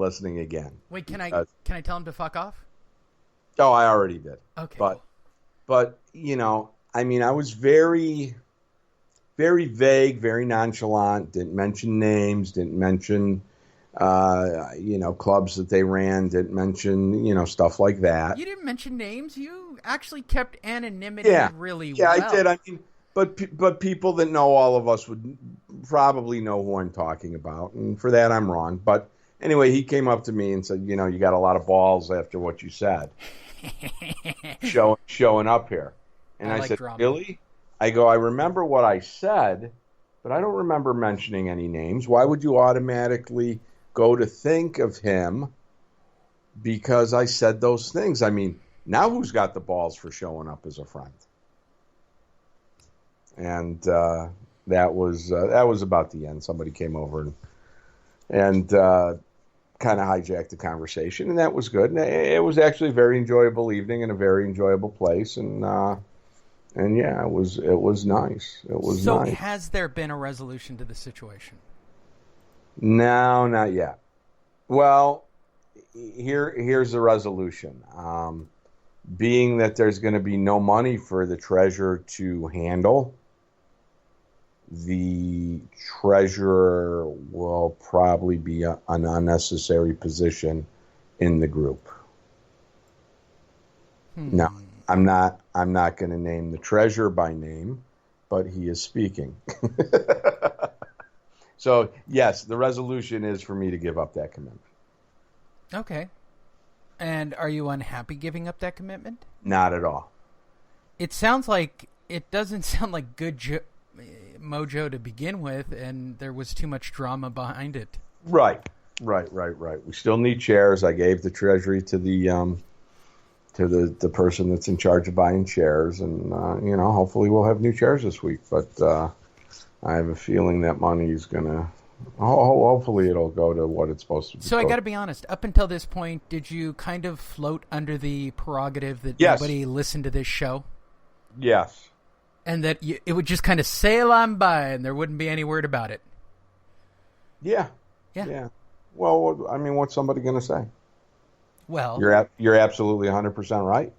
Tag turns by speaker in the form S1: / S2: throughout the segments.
S1: listening again.
S2: Wait, can I tell him to fuck off?
S1: Oh, I already did.
S2: Okay.
S1: But I mean, I was very, very vague, very nonchalant. Didn't mention names. Didn't mention, clubs that they ran. Didn't mention, stuff like that.
S2: You didn't mention names. You actually kept anonymity really well.
S1: Yeah, I did. I mean, but people that know all of us would probably know who I'm talking about, and for that I'm wrong. But anyway, he came up to me and said, you got a lot of balls after what you said, showing up here. And I said, drama. Really? I go, I remember what I said, but I don't remember mentioning any names. Why would you automatically go to think of him because I said those things? I mean, now who's got the balls for showing up as a friend? And that was about the end. Somebody came over and kind of hijacked the conversation, and that was good. And it was actually a very enjoyable evening in a very enjoyable place, and yeah, it was nice. It was
S2: so
S1: nice.
S2: So has there been a resolution to the situation?
S1: No, not yet. Well, here's the resolution. Being that there's going to be no money for the treasurer to handle, the treasurer will probably be an unnecessary position in the group. No, I'm not going to name the treasurer by name, but he is speaking. So, yes, the resolution is for me to give up that commitment.
S2: Okay. And are you unhappy giving up that commitment?
S1: Not at all.
S2: It doesn't sound like good mojo to begin with, and there was too much drama behind it. Right.
S1: We still need chairs. I gave the treasury to the person that's in charge of buying chairs, and hopefully we'll have new chairs this week. But I have a feeling that money is gonna. Hopefully it'll go to what it's supposed to be.
S2: So I got to be honest. Up until this point, did you kind of float under the prerogative that nobody listened to this show?
S1: Yes.
S2: And that it would just kind of sail on by, and there wouldn't be any word about it.
S1: Yeah. Well, I mean, what's somebody going to say?
S2: Well,
S1: you're absolutely 100% right.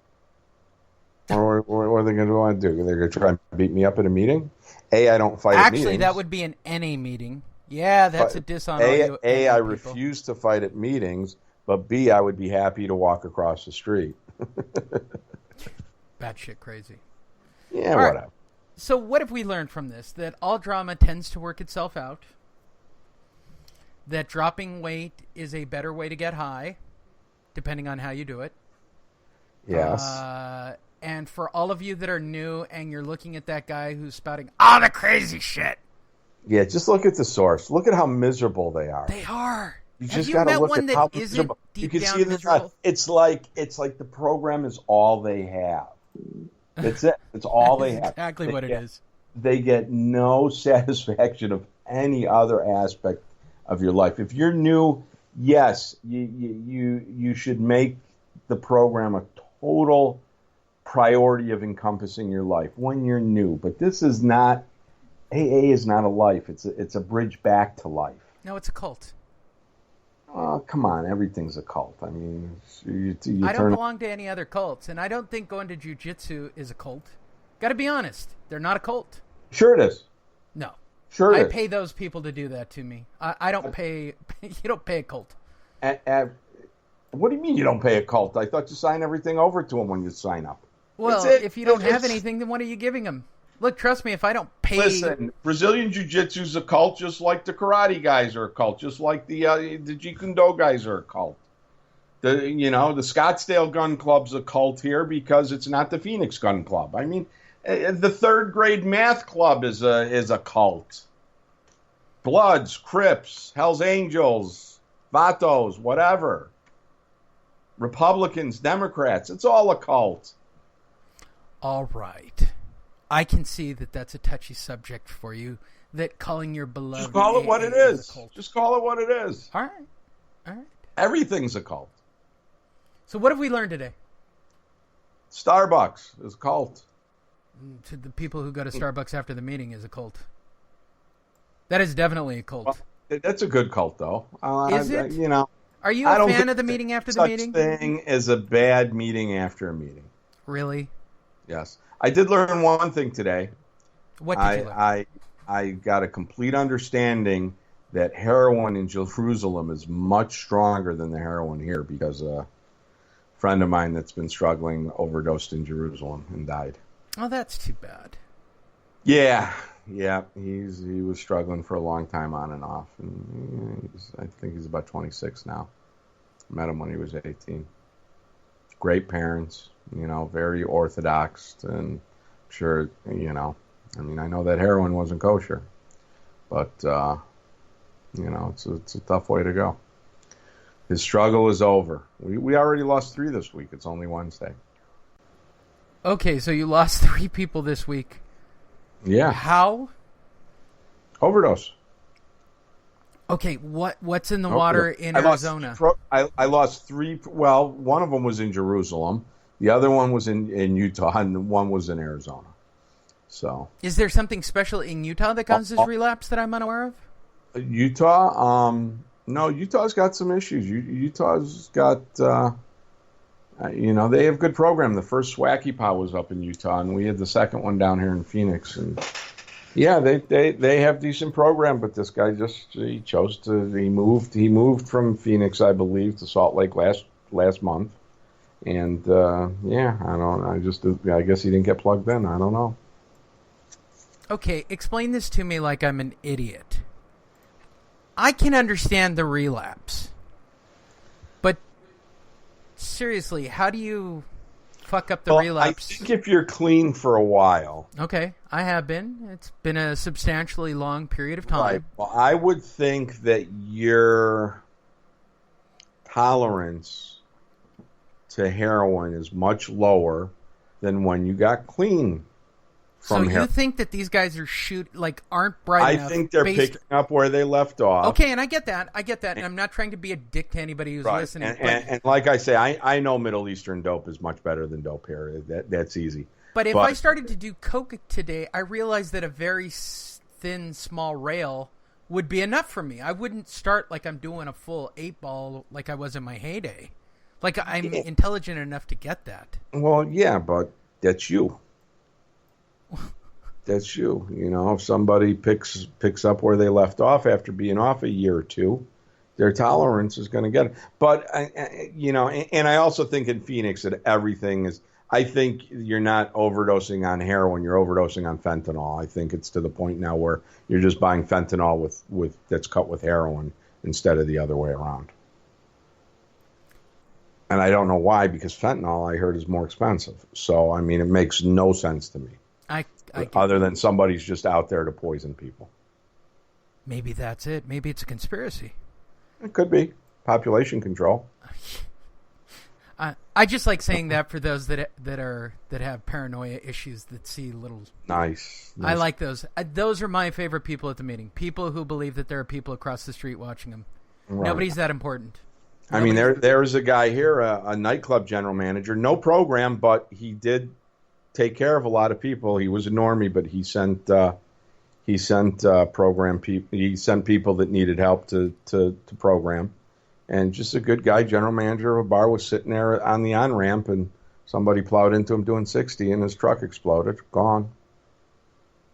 S1: Or what are they going to want to do? They're going to try and beat me up at a meeting? I don't fight at meetings.
S2: Actually, that would be an NA meeting. Yeah, that's a diss on all you
S1: A, I refuse to fight at meetings, but B, I would be happy to walk across the street.
S2: Batshit crazy.
S1: Yeah, whatever. Right.
S2: So what have we learned from this? That all drama tends to work itself out. That dropping weight is a better way to get high, depending on how you do it.
S1: Yes.
S2: And for all of you that are new and you're looking at that guy who's spouting all the crazy shit.
S1: Yeah, just look at the source. Look at how miserable they are.
S2: They are.
S1: You just got to look at how miserable. You can see miserable. It's like the program is all they have. That's it. It's all they have.
S2: Exactly what it is.
S1: They get no satisfaction of any other aspect of your life. If you're new, yes, you should make the program a total priority of encompassing your life when you're new. But this is not. AA is not a life. It's a bridge back to life.
S2: No, it's a cult.
S1: Oh, come on. Everything's a cult. I mean,
S2: I don't belong to any other cults, and I don't think going to jiu-jitsu is a cult. Got to be honest. They're not a cult.
S1: Sure it is.
S2: No.
S1: Sure it is.
S2: I pay those people to do that to me. I don't pay... You don't pay a cult.
S1: What do you mean you don't pay a cult? I thought you sign everything over to them when you sign up.
S2: Well, if you don't have anything, then what are you giving them? Look, trust me, if I don't pay...
S1: Listen, Brazilian Jiu-Jitsu is a cult just like the karate guys are a cult, just like the Jeet Kune Do guys are a cult. The Scottsdale Gun Club's a cult here because it's not the Phoenix Gun Club. I mean, the third grade math club is a cult. Bloods, Crips, Hells Angels, Vatos, whatever. Republicans, Democrats, it's all a cult.
S2: All right. I can see that that's a touchy subject for you, that calling your beloved...
S1: Just call it what it is. Just call it what it is.
S2: All right.
S1: Everything's a cult.
S2: So what have we learned today?
S1: Starbucks is a cult.
S2: To the people who go to Starbucks after the meeting is a cult. That is definitely a cult.
S1: Well, that's a good cult, though.
S2: Is it? Are you a fan of the meeting after the meeting?
S1: Such thing as a bad meeting after a meeting.
S2: Really?
S1: Yes. I did learn one thing today.
S2: What did you learn?
S1: I got a complete understanding that heroin in Jerusalem is much stronger than the heroin here because a friend of mine that's been struggling overdosed in Jerusalem and died.
S2: Oh, that's too bad.
S1: Yeah. He was struggling for a long time on and off, and I think he's about 26 now. Met him when he was 18. Great parents, very orthodox, and sure, I know that heroin wasn't kosher, but it's a tough way to go. His struggle is over. We already lost 3 this week. It's only Wednesday.
S2: Okay, so you lost 3 people this week.
S1: Yeah.
S2: How?
S1: Overdose.
S2: Okay, what's in the water in Arizona?
S1: I lost 3. Well, one of them was in Jerusalem. The other one was in Utah, and one was in Arizona. So,
S2: is there something special in Utah that causes relapse that I'm unaware of?
S1: Utah? No, Utah's got some issues. Utah's got, they have good program. The first Swacky Paw was up in Utah, and we had the second one down here in Phoenix. And yeah, they have decent program, but this guy he moved from Phoenix, I believe, to Salt Lake last month. And I guess he didn't get plugged in. I don't know.
S2: Okay, explain this to me like I'm an idiot. I can understand the relapse. But seriously, how do you fuck up the relapse?
S1: I think if you're clean for a while.
S2: Okay, I have been. It's been a substantially long period of time.
S1: Right. Well, I would think that your tolerance to heroin is much lower than when you got clean from heroin.
S2: So you think that these guys aren't bright enough?
S1: I think they're picking up where they left off.
S2: Okay, and I get that, and I'm not trying to be a dick to anybody who's listening.
S1: And like I say, I know Middle Eastern dope is much better than dope here. That's easy.
S2: But if I started to do coke today, I realized that a very thin, small rail would be enough for me. I wouldn't start like I'm doing a full 8-ball like I was in my heyday. Like I'm intelligent enough to get that.
S1: Well, yeah, but that's you. That's you. If somebody picks up where they left off after being off a year or two, their tolerance is going to get it. But, and I also think in Phoenix that everything is, I think you're not overdosing on heroin, you're overdosing on fentanyl. I think it's to the point now where you're just buying fentanyl with that's cut with heroin instead of the other way around. And I don't know why, because fentanyl, I heard, is more expensive. So, it makes no sense to me. Other than somebody's just out there to poison people.
S2: Maybe that's it. Maybe it's a conspiracy.
S1: It could be. Population control.
S2: I just like saying that for those that have paranoia issues that see little. Nice. I like those. Those are my favorite people at the meeting. People who believe that there are people across the street watching them. Right. Nobody's that important.
S1: There's a guy here, a nightclub general manager, no program, but he did take care of a lot of people. He was a normie, but he sent program people. He sent people that needed help to program, and just a good guy. General manager of a bar was sitting there on the on ramp, and somebody plowed into him doing 60, and his truck exploded. Gone.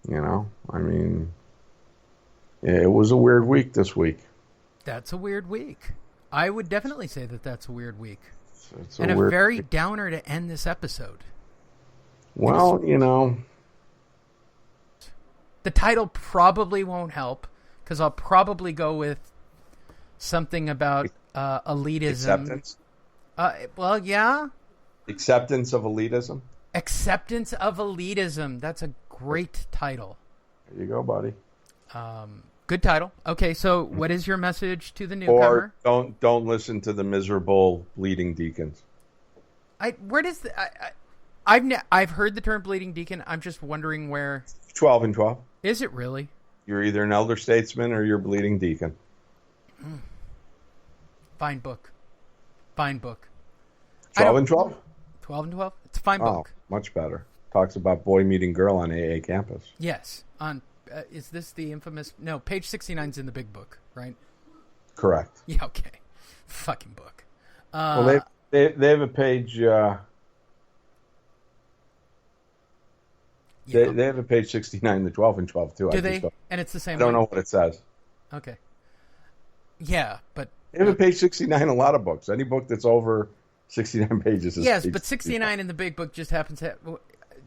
S1: It was a weird week this week.
S2: That's a weird week. I would definitely say that that's a weird week.
S1: It's
S2: a very downer to end this episode.
S1: Well,
S2: the title probably won't help, because I'll probably go with something about elitism.
S1: Acceptance?
S2: Well, yeah.
S1: Acceptance of elitism?
S2: Acceptance of elitism. That's a great title.
S1: There you go, buddy.
S2: Good title. Okay, so what is your message to the newcomer?
S1: Or don't listen to the miserable bleeding deacons.
S2: I've heard the term bleeding deacon. I'm just wondering where.
S1: 12 and 12.
S2: Is it really?
S1: You're either an elder statesman or you're a bleeding deacon.
S2: Fine book.
S1: 12 and 12?
S2: 12 and 12? It's a fine book.
S1: Much better. Talks about boy meeting girl on AA campus.
S2: Yes. Is this the infamous... No, page 69 is in the big book, right?
S1: Correct.
S2: Yeah, okay. Fucking book.
S1: Well, they have a page. They have a page 69, the 12 and 12 too.
S2: Do they? And it's the same.
S1: I don't know what it says.
S2: Okay. Yeah, but
S1: they have a page 69. A lot of books. Any book that's over 69 pages is
S2: yes, but 69 in the big book just happens to.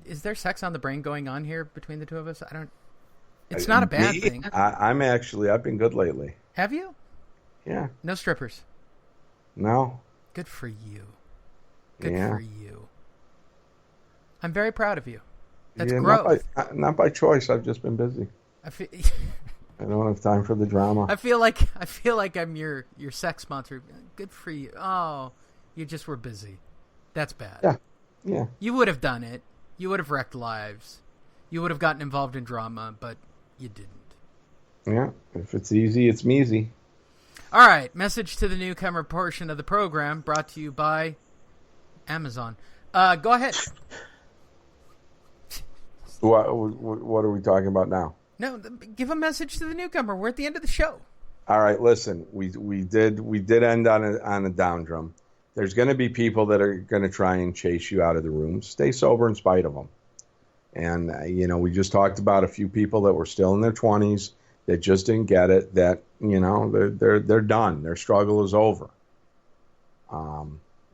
S2: Is there sex on the brain going on here between the two of us? I don't. It's not a bad thing.
S1: I've been good lately.
S2: Have you?
S1: Yeah.
S2: No strippers.
S1: No.
S2: Good for you. Good for you. I'm very proud of you. That's growth.
S1: Not by choice. I've just been busy. I don't have time for the drama.
S2: I feel like I'm your sex sponsor. Good for you. Oh, you just were busy. That's bad.
S1: Yeah.
S2: You would have done it. You would have wrecked lives. You would have gotten involved in drama, but you didn't.
S1: Yeah. If it's easy, it's measy.
S2: All right. Message to the newcomer portion of the program brought to you by Amazon. Go ahead.
S1: What are we talking about now?
S2: No, give a message to the newcomer. We're at the end of the show.
S1: All right, listen. We did end on a down drum. There's going to be people that are going to try and chase you out of the room. Stay sober in spite of them. And we just talked about a few people that were still in their 20s that just didn't get it. That they're done. Their struggle is over.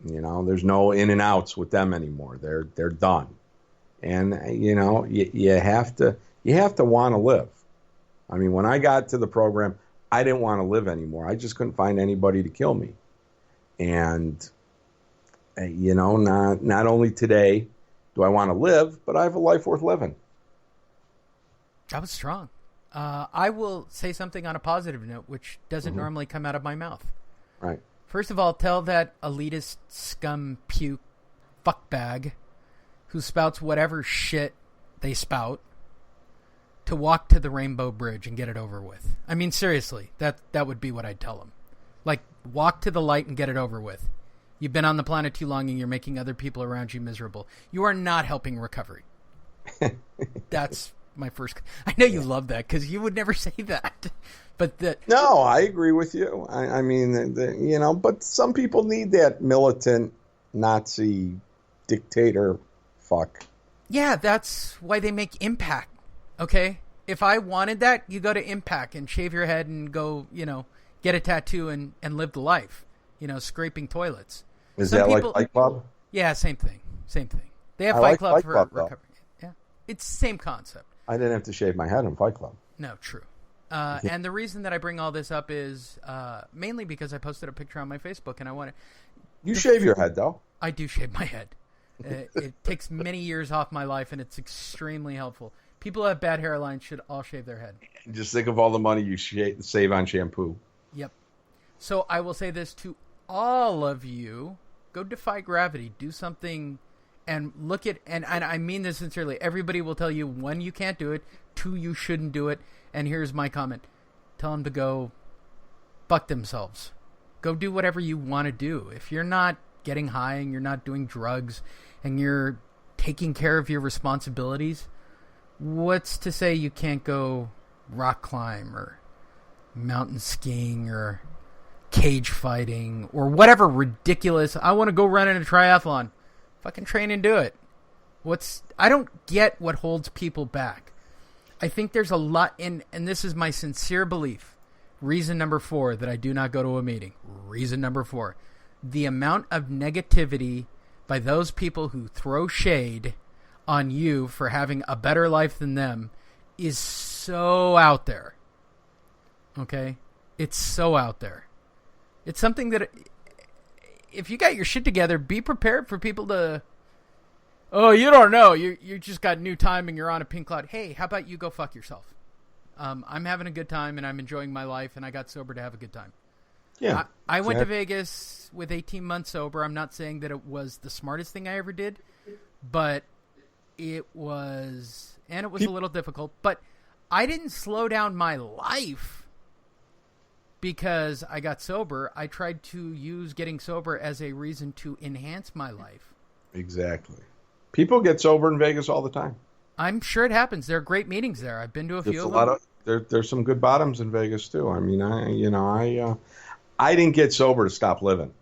S1: There's no in and outs with them anymore. They're done. And you have to want to live. I mean, when I got to the program, I didn't want to live anymore. I just couldn't find anybody to kill me. And not only today do I want to live, but I have a life worth living.
S2: That was strong. I will say something on a positive note, which doesn't normally come out of my mouth.
S1: Right.
S2: First of all, tell that elitist scum puke fuckbag who spouts whatever shit they spout to walk to the Rainbow Bridge and get it over with. I mean, seriously, that would be what I'd tell them. Like, walk to the light and get it over with. You've been on the planet too long and you're making other people around you miserable. You are not helping recovery. That's my first... I know you love that because you would never say that. But
S1: no, I agree with you. I mean, but some people need that militant Nazi dictator fuck.
S2: Yeah, that's why they make Impact. Okay? If I wanted that, you go to Impact and shave your head and go, get a tattoo and live the life. Scraping toilets.
S1: Is that like Fight Club?
S2: Yeah, same thing. They have Fight Club for recovery. Yeah. It's the same concept.
S1: I didn't have to shave my head in Fight Club.
S2: No, true. And the reason that I bring all this up is mainly because I posted a picture on my Facebook and I want to...
S1: You shave your head, though.
S2: I do shave my head. It takes many years off my life, and it's extremely helpful. People who have bad hairlines should all shave their head.
S1: Just think of all the money you save on shampoo.
S2: Yep. So I will say this to all of you. Go defy gravity. Do something and look at... And I mean this sincerely. Everybody will tell you, 1, you can't do it. 2, you shouldn't do it. And here's my comment. Tell them to go fuck themselves. Go do whatever you want to do. If you're not getting high and you're not doing drugs and you're taking care of your responsibilities, what's to say you can't go rock climb or mountain skiing or cage fighting or whatever ridiculous... I want to go run in a triathlon. Fucking train and do it. I don't get what holds people back. I think there's a lot and this is my sincere belief. Reason number 4 that I do not go to a meeting. Reason number 4. The amount of negativity by those people who throw shade on you for having a better life than them is so out there. Okay? It's so out there. It's something that if you got your shit together, be prepared for people to... Oh, you don't know. You just got new time and you're on a pink cloud. Hey, how about you go fuck yourself? I'm having a good time and I'm enjoying my life and I got sober to have a good time.
S1: Yeah.
S2: I went to Vegas with 18 months sober. I'm not saying that it was the smartest thing I ever did, but it was a little difficult. But I didn't slow down my life because I got sober. I tried to use getting sober as a reason to enhance my life.
S1: Exactly. People get sober in Vegas all the time.
S2: I'm sure it happens. There are great meetings there. I've been to a few of them.
S1: There's some good bottoms in Vegas too. I mean, I didn't get sober to stop living.